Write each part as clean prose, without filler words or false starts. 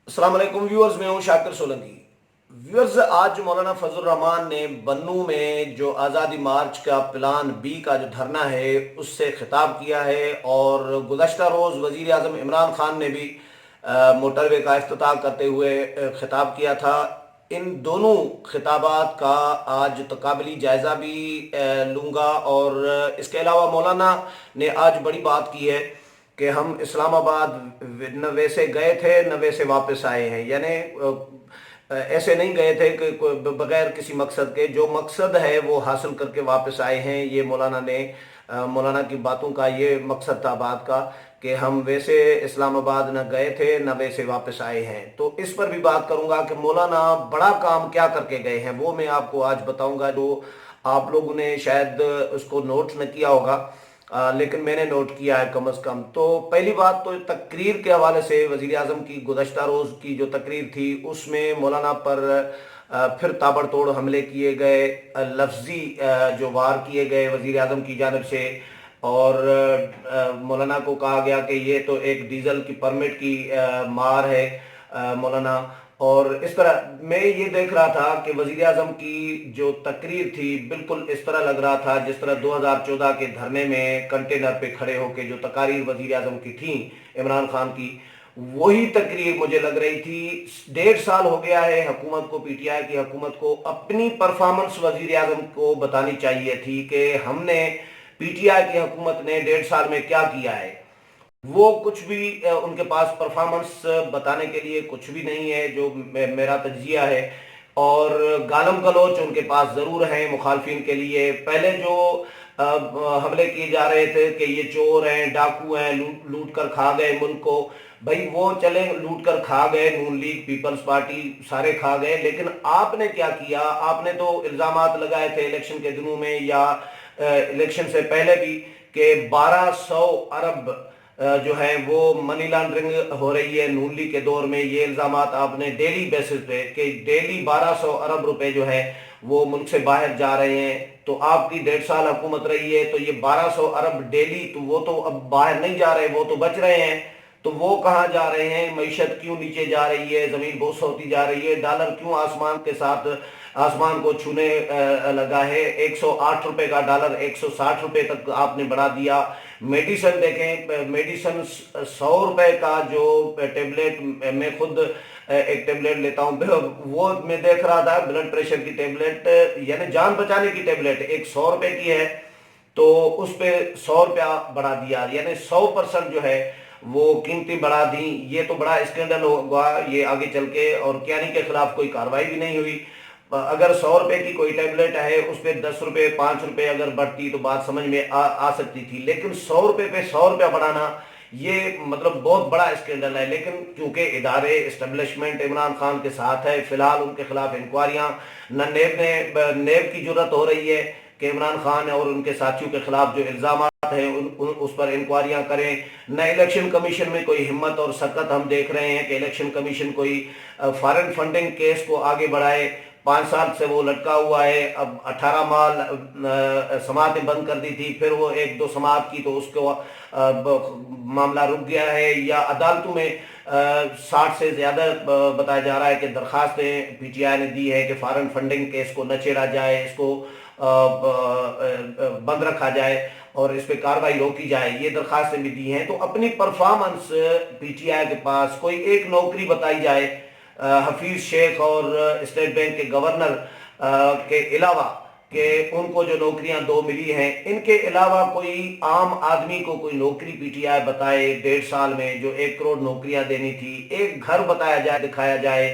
السلام علیکم ویورز، میں ہوں شاکر سولنگی۔ ویورز، آج مولانا فضل الرحمان نے بنوں میں جو آزادی مارچ کا پلان بی کا جو دھرنا ہے اس سے خطاب کیا ہے، اور گزشتہ روز وزیر اعظم عمران خان نے بھی موٹر وے کا افتتاح کرتے ہوئے خطاب کیا تھا۔ ان دونوں خطابات کا آج تقابلی جائزہ بھی لوں گا، اور اس کے علاوہ مولانا نے آج بڑی بات کی ہے کہ ہم اسلام آباد نہ ویسے گئے تھے نہ ویسے واپس آئے ہیں، یعنی ایسے نہیں گئے تھے کہ بغیر کسی مقصد کے، جو مقصد ہے وہ حاصل کر کے واپس آئے ہیں۔ یہ مولانا کی باتوں کا یہ مقصد تھا بات کا کہ ہم ویسے اسلام آباد نہ گئے تھے نہ ویسے واپس آئے ہیں۔ تو اس پر بھی بات کروں گا کہ مولانا بڑا کام کیا کر کے گئے ہیں، وہ میں آپ کو آج بتاؤں گا، جو آپ لوگوں نے شاید اس کو نوٹ نہ کیا ہوگا، لیکن میں نے نوٹ کیا ہے کم از کم۔ تو پہلی بات تو تقریر کے حوالے سے، وزیر اعظم کی گزشتہ روز کی جو تقریر تھی اس میں مولانا پر پھر تابڑ توڑ حملے کیے گئے، لفظی جو وار کیے گئے وزیر اعظم کی جانب سے، اور مولانا کو کہا گیا کہ یہ تو ایک ڈیزل کی پرمٹ کی مار ہے مولانا۔ اور اس طرح میں یہ دیکھ رہا تھا کہ وزیر اعظم کی جو تقریر تھی بالکل اس طرح لگ رہا تھا جس طرح 2014 کے دھرنے میں کنٹینر پہ کھڑے ہو کے جو تقاریر وزیر اعظم کی تھیں عمران خان کی، وہی تقریر مجھے لگ رہی تھی۔ 1.5 سال ہو گیا ہے حکومت کو، پی ٹی آئی کی حکومت کو اپنی پرفارمنس وزیر اعظم کو بتانی چاہیے تھی کہ ہم نے، پی ٹی آئی کی حکومت نے 1.5 سال میں کیا کیا ہے۔ وہ کچھ بھی ان کے پاس پرفارمنس بتانے کے لیے کچھ بھی نہیں ہے، جو میرا تجزیہ ہے۔ اور گالم گلوچ ان کے پاس ضرور ہیں مخالفین کے لیے۔ پہلے جو حملے کیے جا رہے تھے کہ یہ چور ہیں، ڈاکو ہیں، لوٹ کر کھا گئے ملک کو، بھائی وہ چلے لوٹ کر کھا گئے، نون لیگ، پیپلز پارٹی سارے کھا گئے، لیکن آپ نے کیا کیا؟ آپ نے تو الزامات لگائے تھے الیکشن کے دنوں میں یا الیکشن سے پہلے بھی کہ 1200 ارب جو ہے وہ منی لانڈرنگ ہو رہی ہے نون لیگ کے دور میں۔ یہ الزامات آپ نے ڈیلی بیسس پہ کہ ڈیلی 1200 ارب روپے جو ہے وہ ملک سے باہر جا رہے ہیں۔ تو آپ کی 1.5 سال حکومت رہی ہے، تو یہ 1200 ارب ڈیلی، تو وہ تو اب باہر نہیں جا رہے، وہ تو بچ رہے ہیں، تو وہ کہاں جا رہے ہیں؟ معیشت کیوں نیچے جا رہی ہے؟ زمین بوس ہوتی جا رہی ہے، ڈالر کیوں آسمان کے ساتھ آسمان کو چھونے لگا ہے؟ 108 روپے کا ڈالر 160 روپے تک آپ نے بڑھا دیا۔ میڈیسن دیکھیں، میڈیسن 100 روپے کا جو ٹیبلٹ، میں خود ایک ٹیبلٹ لیتا ہوں، وہ میں دیکھ رہا تھا بلڈ پریشر کی ٹیبلٹ، یعنی جان بچانے کی ٹیبلٹ، ایک 100 روپے کی ہے، تو اس پہ 100 روپیہ بڑھا دیا، یعنی 100% جو ہے وہ قیمتیں بڑھا دیں۔ یہ تو بڑا اسکینڈل ہوگا یہ آگے چل کے، اور کیانی کے خلاف کوئی کارروائی بھی نہیں ہوئی۔ اگر 100 روپے کی کوئی ٹیبلٹ ہے، اس پہ 10 روپے 5 روپے اگر بڑھتی تو بات سمجھ میں آ سکتی تھی، لیکن 100 روپے پہ 100 روپیہ بڑھانا یہ مطلب بہت بڑا اسکینڈل ہے۔ لیکن کیونکہ ادارے اسٹیبلشمنٹ عمران خان کے ساتھ ہے، فی الحال ان کے خلاف انکوائریاں، نہ نیب کی جرت ہو رہی ہے کہ عمران خان اور ان کے ساتھیوں کے خلاف جو الزامات ہیں اس پر انکوائریاں کریں، نہ الیکشن کمیشن میں کوئی ہمت اور سکت ہم دیکھ رہے ہیں کہ الیکشن کمیشن کوئی فارن فنڈنگ کیس کو آگے بڑھائے۔ 5 سال سے وہ لٹکا ہوا ہے، اب 18 مال سماعتیں بند کر دی تھی، پھر وہ 1-2 سماعت کی تو اس کو معاملہ رک گیا ہے، یا عدالتوں میں 60 سے زیادہ بتایا جا رہا ہے کہ درخواستیں پی ٹی آئی نے دی ہے کہ فارن فنڈنگ کیس کو نہ چھیڑا جائے، اس کو بند رکھا جائے اور اس پہ کارروائی روکی جائے، یہ درخواستیں بھی دی ہیں۔ تو اپنی پرفارمنس پی ٹی آئی کے پاس کوئی ایک نوکری بتائی جائے حفیظ شیخ اور اسٹیٹ بینک کے گورنر کے علاوہ، کہ ان کو جو نوکریاں 2 ملی ہیں، ان کے علاوہ کوئی عام آدمی کو کوئی نوکری پی ٹی آئی بتائے 1.5 سال میں، جو 1 کروڑ نوکریاں دینی تھی، ایک گھر بتایا جائے، دکھایا جائے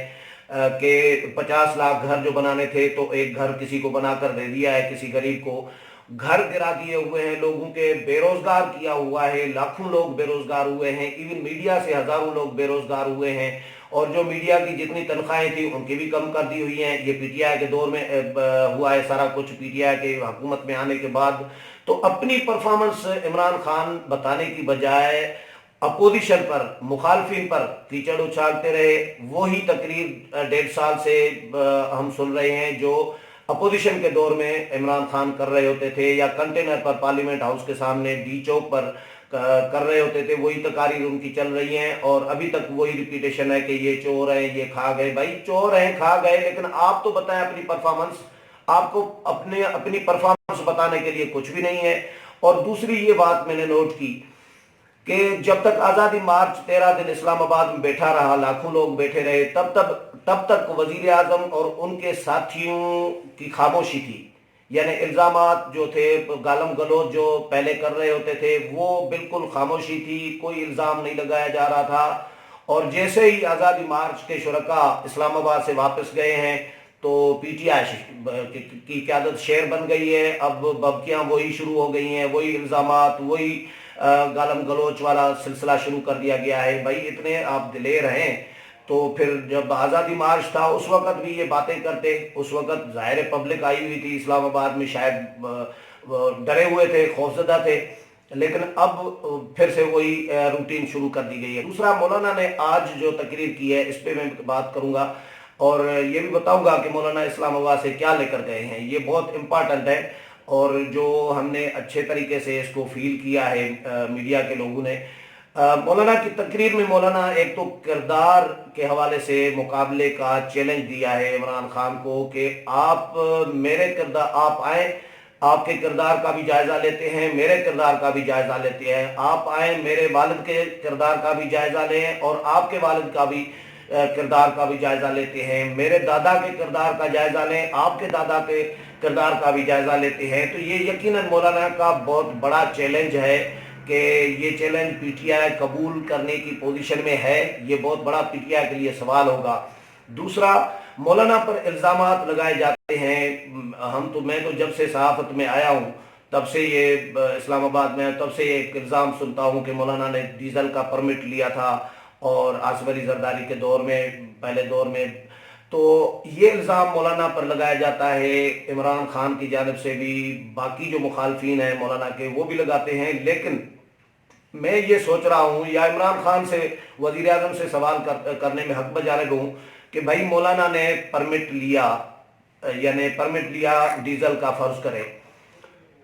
کہ 50 لاکھ گھر جو بنانے تھے تو ایک گھر کسی کو بنا کر دے دیا ہے، کسی غریب کو گھر گرا دیے ہوئے ہیں، لوگوں کے بے روزگار کیا ہوا ہے، لاکھوں لوگ بے روزگار ہوئے ہیں، ایون میڈیا سے ہزاروں لوگ بے روزگار ہوئے ہیں، اور جو میڈیا کی جتنی تنخواہیں تھیں ان کی بھی کم کر دی ہوئی ہیں۔ یہ پی ٹی آئی کے دور میں ہوا ہے سارا کچھ، پی ٹی آئی کے حکومت میں آنے کے بعد۔ تو اپنی پرفارمنس عمران خان بتانے کی بجائے اپوزیشن پر، مخالفین پر کیچڑ اچھالتے رہے۔ وہی تقریر 1.5 سال سے ہم سن رہے ہیں جو اپوزیشن کے دور میں عمران خان کر رہے ہوتے تھے، یا کنٹینر پر پارلیمنٹ ہاؤس کے سامنے ڈی چوک پر کر رہے ہوتے تھے وہی تقاریر ان کی چل رہی ہیں، اور ابھی تک وہی ریپیٹیشن ہے کہ یہ چور ہیں، یہ کھا گئے. بھائی چور ہیں، کھا گئے، لیکن آپ تو بتائیں اپنی پرفارمنس. آپ کو اپنی پرفارمنس بتانے کے لیے کچھ بھی نہیں ہے. اور دوسری یہ بات میں نے نوٹ کی کہ جب تک آزادی مارچ 13 دن اسلام آباد میں بیٹھا رہا، لاکھوں لوگ بیٹھے رہے، تب تک وزیر اعظم اور ان کے ساتھیوں کی خاموشی تھی. یعنی الزامات جو تھے، گالم گلوچ جو پہلے کر رہے ہوتے تھے، وہ بالکل خاموشی تھی، کوئی الزام نہیں لگایا جا رہا تھا. اور جیسے ہی آزادی مارچ کے شرکاء اسلام آباد سے واپس گئے ہیں تو پی ٹی آئی کی قیادت شیر بن گئی ہے. اب ببکیاں وہی شروع ہو گئی ہیں، وہی الزامات، وہی گالم گلوچ والا سلسلہ شروع کر دیا گیا ہے. بھائی اتنے آپ دلیر ہیں تو پھر جب آزادی مارچ تھا اس وقت بھی یہ باتیں کرتے. اس وقت ظاہر پبلک آئی ہوئی تھی اسلام آباد میں، شاید ڈرے ہوئے تھے، خوفزدہ تھے، لیکن اب پھر سے وہی روٹین شروع کر دی گئی ہے. دوسرا، مولانا نے آج جو تقریر کی ہے اس پہ میں بات کروں گا، اور یہ بھی بتاؤں گا کہ مولانا اسلام آباد سے کیا لے کر گئے ہیں. یہ بہت امپارٹنٹ ہے، اور جو ہم نے اچھے طریقے سے اس کو فیل کیا ہے میڈیا کے لوگوں نے. مولانا کی تقریر میں مولانا ایک تو کردار کے حوالے سے مقابلے کا چیلنج دیا ہے عمران خان کو کہ آپ میرے کردار، آپ آئیں، آپ کے کردار کا بھی جائزہ لیتے ہیں، میرے کردار کا بھی جائزہ لیتے ہیں. آپ آئیں، میرے والد کے کردار کا بھی جائزہ لیں اور آپ کے والد کا بھی کردار کا بھی جائزہ لیتے ہیں. میرے دادا کے کردار کا جائزہ لیں، آپ کے دادا کے کردار کا بھی جائزہ لیتے ہیں. تو یہ یقیناً مولانا کا بہت بڑا چیلنج ہے کہ یہ چیلنج پی ٹی آئی قبول کرنے کی پوزیشن میں ہے. یہ بہت بڑا پی ٹی آئی کے لیے سوال ہوگا. دوسرا، مولانا پر الزامات لگائے جاتے ہیں. میں تو جب سے صحافت میں آیا ہوں تب سے یہ اسلام آباد میں تب سے ایک الزام سنتا ہوں کہ مولانا نے ڈیزل کا پرمٹ لیا تھا، اور آصف علی زرداری کے دور میں، پہلے دور میں. تو یہ الزام مولانا پر لگایا جاتا ہے. عمران خان کی جانب سے بھی، باقی جو مخالفین ہیں مولانا کے وہ بھی لگاتے ہیں. لیکن میں یہ سوچ رہا ہوں، یا عمران خان سے، وزیر اعظم سے سوال کرنے میں حق بجانب ہوں کہ بھائی مولانا نے پرمٹ لیا، یعنی پرمٹ لیا ڈیزل کا، فرض کرے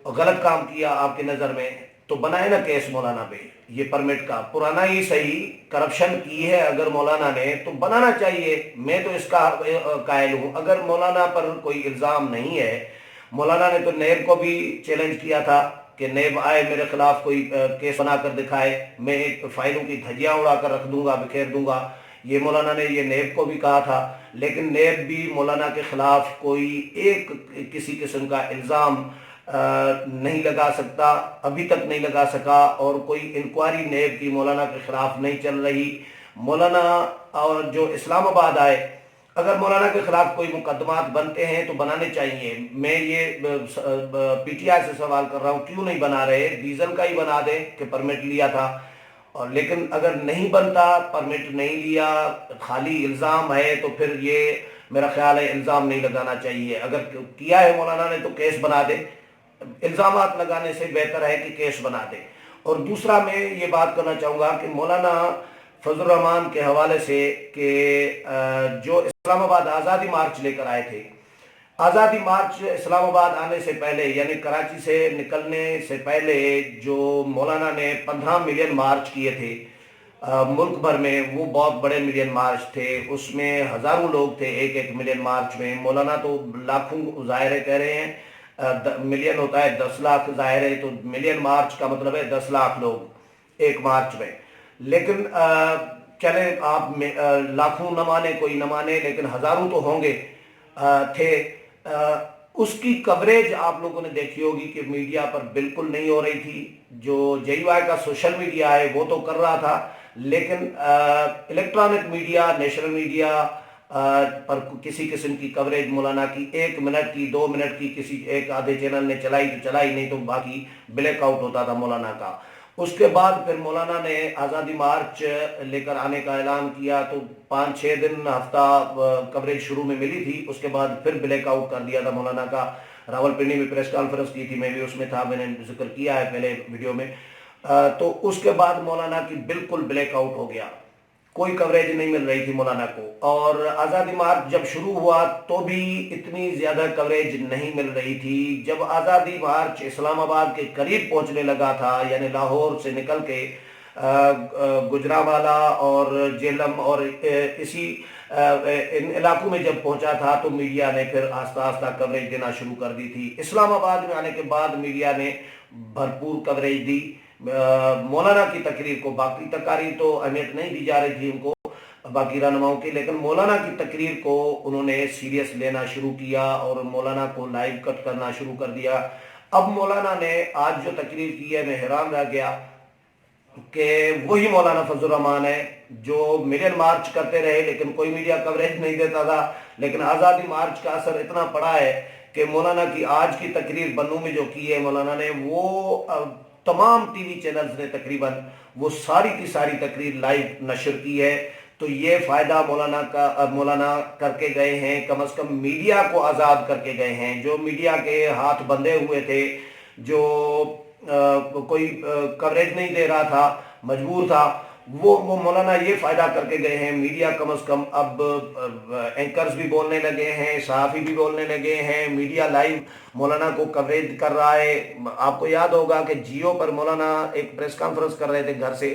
غلط کام کیا آپ کی نظر میں، تو بنائے نا کیس مولانا پہ. یہ پرمٹ کا پرانا ہی صحیح، کرپشن کی ہے اگر مولانا نے تو بنانا چاہیے. میں تو اس کا قائل ہوں. اگر مولانا پر کوئی الزام نہیں ہے، مولانا نے تو نیب کو بھی چیلنج کیا تھا کہ نیب آئے میرے خلاف کوئی کیس بنا کر دکھائے، میں ایک فائلوں کی دھجیاں اڑا کر رکھ دوں گا، بکھیر دوں گا. یہ مولانا نے یہ نیب کو بھی کہا تھا، لیکن نیب بھی مولانا کے خلاف کوئی ایک کسی قسم کا الزام نہیں لگا سکتا، ابھی تک نہیں لگا سکا. اور کوئی انکوائری نیب کی مولانا کے خلاف نہیں چل رہی. مولانا اور جو اسلام آباد آئے، اگر مولانا کے خلاف کوئی مقدمات بنتے ہیں تو بنانے چاہیے. میں یہ پی ٹی آئی سے سوال کر رہا ہوں، کیوں نہیں بنا رہے؟ ڈیزل کا ہی بنا دیں کہ پرمٹ لیا تھا. اور لیکن اگر نہیں بنتا، پرمٹ نہیں لیا، خالی الزام ہے، تو پھر یہ میرا خیال ہے الزام نہیں لگانا چاہیے. اگر کیا ہے مولانا نے تو کیس بنا دے. الزامات لگانے سے بہتر ہے کہ کیس بنا دے. اور دوسرا، میں یہ بات کرنا چاہوں گا کہ مولانا فضل الرحمان کے حوالے سے کہ جو اسلام آباد آزادی مارچ لے کر آئے تھے، آزادی مارچ اسلام آباد آنے سے پہلے، یعنی کراچی سے نکلنے سے پہلے، جو مولانا نے 15 ملین مارچ کیے تھے ملک بھر میں، وہ بہت بڑے ملین مارچ تھے. اس میں ہزاروں لوگ تھے ایک ملین مارچ میں. مولانا تو لاکھوں ظاہر کہہ رہے ہیں، ملین ہوتا ہے 10 لاکھ ظاہر ہے، تو ملین مارچ کا مطلب ہے 10 لاکھ لوگ ایک مارچ میں. لیکن چلے آپ لاکھوں نہ مانے، کوئی نہ مانے، لیکن ہزاروں تو ہوں گے تھے. اس کی کوریج آپ لوگوں نے دیکھی ہوگی کہ میڈیا پر بالکل نہیں ہو رہی تھی. جو جے یو آئی کا سوشل میڈیا ہے وہ تو کر رہا تھا، لیکن الیکٹرانک میڈیا، نیشنل میڈیا پر کسی قسم کی کوریج مولانا کی 1 منٹ کی، 2 منٹ کی، کسی ایک آدھے چینل نے چلائی تو چلائی، نہیں تو باقی بلیک آؤٹ ہوتا تھا مولانا کا. اس کے بعد پھر مولانا نے آزادی مارچ لے کر آنے کا اعلان کیا تو 5-6 دن، ہفتہ کوریج شروع میں ملی تھی. اس کے بعد پھر بلیک آؤٹ کر دیا تھا مولانا کا. راول پنڈی میں پریس کانفرنس کی تھی، میں بھی اس میں تھا، میں نے ذکر کیا ہے پہلے ویڈیو میں. تو اس کے بعد مولانا کی بالکل بلیک آؤٹ ہو گیا. کوئی کوریج نہیں مل رہی تھی مولانا کو، اور آزادی مارچ جب شروع ہوا تو بھی اتنی زیادہ کوریج نہیں مل رہی تھی۔ جب آزادی مارچ اسلام آباد کے قریب پہنچنے لگا تھا، یعنی لاہور سے نکل کے گجرانوالہ اور جہلم اور ان علاقوں میں جب پہنچا تھا تو میڈیا نے پھر آہستہ آہستہ کوریج دینا شروع کر دی تھی۔ اسلام آباد میں آنے کے بعد میڈیا نے بھرپور کوریج دی مولانا کی تقریر کو۔ باقی تقاریر تو اہمیت نہیں دی جا رہی تھی ان کو، باقی رہنماؤں کی، لیکن مولانا کی تقریر کو انہوں نے سیریس لینا شروع کیا اور مولانا کو لائیو کٹ کرنا شروع کر دیا۔ اب مولانا نے آج جو تقریر کی ہے، میں حیران رہ گیا کہ وہی مولانا فضل الرحمان ہے جو ملین مارچ کرتے رہے لیکن کوئی میڈیا کوریج نہیں دیتا تھا، لیکن آزادی مارچ کا اثر اتنا پڑا ہے کہ مولانا کی آج کی تقریر بنوں میں جو کی ہے مولانا نے، وہ تمام ٹی وی چینلز نے تقریباً وہ ساری کی ساری تقریر لائیو نشر کی ہے۔ تو یہ فائدہ مولانا کر کے گئے ہیں، کم از کم میڈیا کو آزاد کر کے گئے ہیں۔ جو میڈیا کے ہاتھ بندھے ہوئے تھے، جو کوئی کوریج نہیں دے رہا تھا، مجبور تھا، وہ مولانا یہ فائدہ کر کے گئے ہیں۔ میڈیا کم از کم اب اینکرز بھی بولنے لگے ہیں، صحافی بھی بولنے لگے ہیں، میڈیا لائیو مولانا کو کوریج کر رہا ہے۔ آپ کو یاد ہوگا کہ جیو پر مولانا ایک پریس کانفرنس کر رہے تھے گھر سے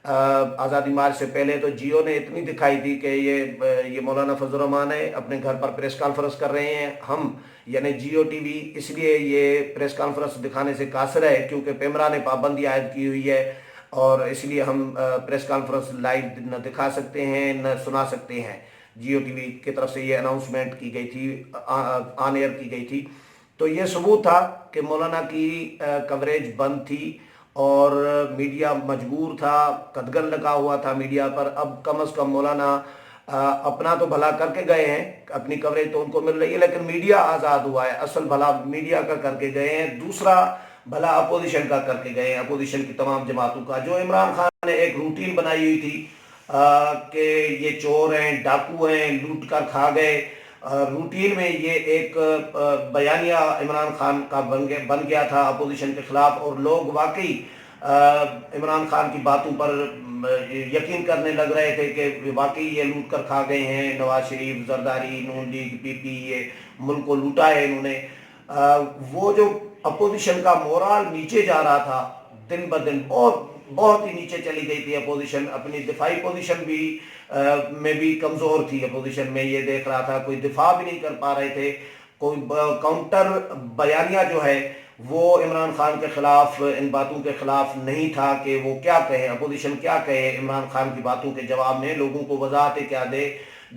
آزادی مارچ سے پہلے، تو جیو نے اتنی دکھائی تھی کہ یہ مولانا فضل الرحمان ہے، اپنے گھر پر پریس کانفرنس کر رہے ہیں۔ ہم یعنی جیو ٹی وی اس لیے یہ پریس کانفرنس دکھانے سے قاصر ہے کیونکہ پیمرا نے پابندی عائد کی ہوئی ہے، اور اس لیے ہم پریس کانفرنس لائیو نہ دکھا سکتے ہیں نہ سنا سکتے ہیں۔ جیو ٹی وی کی طرف سے یہ اناؤنسمنٹ کی گئی تھی، آن ایئر کی گئی تھی۔ تو یہ ثبوت تھا کہ مولانا کی کوریج بند تھی اور میڈیا مجبور تھا، قدغن لگا ہوا تھا میڈیا پر۔ اب کم از کم مولانا اپنا تو بھلا کر کے گئے ہیں، اپنی کوریج تو ان کو مل رہی ہے، لیکن میڈیا آزاد ہوا ہے۔ اصل بھلا میڈیا کا کر کے گئے ہیں، دوسرا بھلا اپوزیشن کا کر کے گئے ہیں، اپوزیشن کی تمام جماعتوں کا۔ جو عمران خان نے ایک روٹین بنائی ہوئی تھی کہ یہ چور ہیں، ڈاکو ہیں، لوٹ کر کھا گئے، روٹین میں یہ ایک بیانیہ عمران خان کا بن گیا تھا اپوزیشن کے خلاف، اور لوگ واقعی عمران خان کی باتوں پر یقین کرنے لگ رہے تھے کہ واقعی یہ لوٹ کر کھا گئے ہیں۔ نواز شریف، زرداری، نون لیگ، پی پی، یہ ملک کو لوٹا ہے انہوں نے۔ وہ جو اپوزیشن کا مورال نیچے جا رہا تھا دن بدن، بہت ہی نیچے چلی گئی تھی اپوزیشن، اپنی دفاعی پوزیشن میں بھی کمزور تھی اپوزیشن میں، یہ دیکھ رہا تھا کوئی دفاع بھی نہیں کر پا رہے تھے، کوئی کاؤنٹر بیانیہ جو ہے وہ عمران خان کے خلاف، ان باتوں کے خلاف نہیں تھا کہ وہ کیا کہے، اپوزیشن کیا کہے عمران خان کی باتوں کے جواب میں، لوگوں کو وضاحتیں کیا دے۔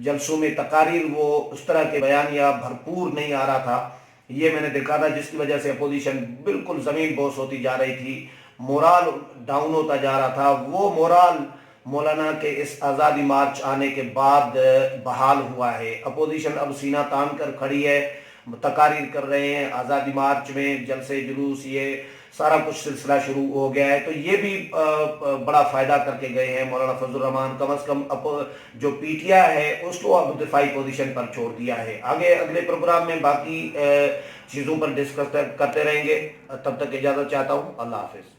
جلسوں میں تقاریر وہ اس طرح کے بیانیہ بھرپور نہیں آ رہا تھا، یہ میں نے دیکھا تھا، جس کی وجہ سے اپوزیشن بالکل زمین بوس ہوتی جا رہی تھی، مورال ڈاؤن ہوتا جا رہا تھا۔ وہ مورال مولانا کے اس آزادی مارچ آنے کے بعد بحال ہوا ہے۔ اپوزیشن اب سینہ تان کر کھڑی ہے، تقاریر کر رہے ہیں، آزادی مارچ میں جلسے جلوس، یہ سارا کچھ سلسلہ شروع ہو گیا ہے۔ تو یہ بھی بڑا فائدہ کر کے گئے ہیں مولانا فضل الرحمان، کم از کم جو پی ٹی آئی ہے اس کو اب دفاعی پوزیشن پر چھوڑ دیا ہے۔ آگے اگلے پروگرام میں باقی چیزوں پر ڈسکس کرتے رہیں گے، تب تک اجازت چاہتا ہوں، اللہ حافظ۔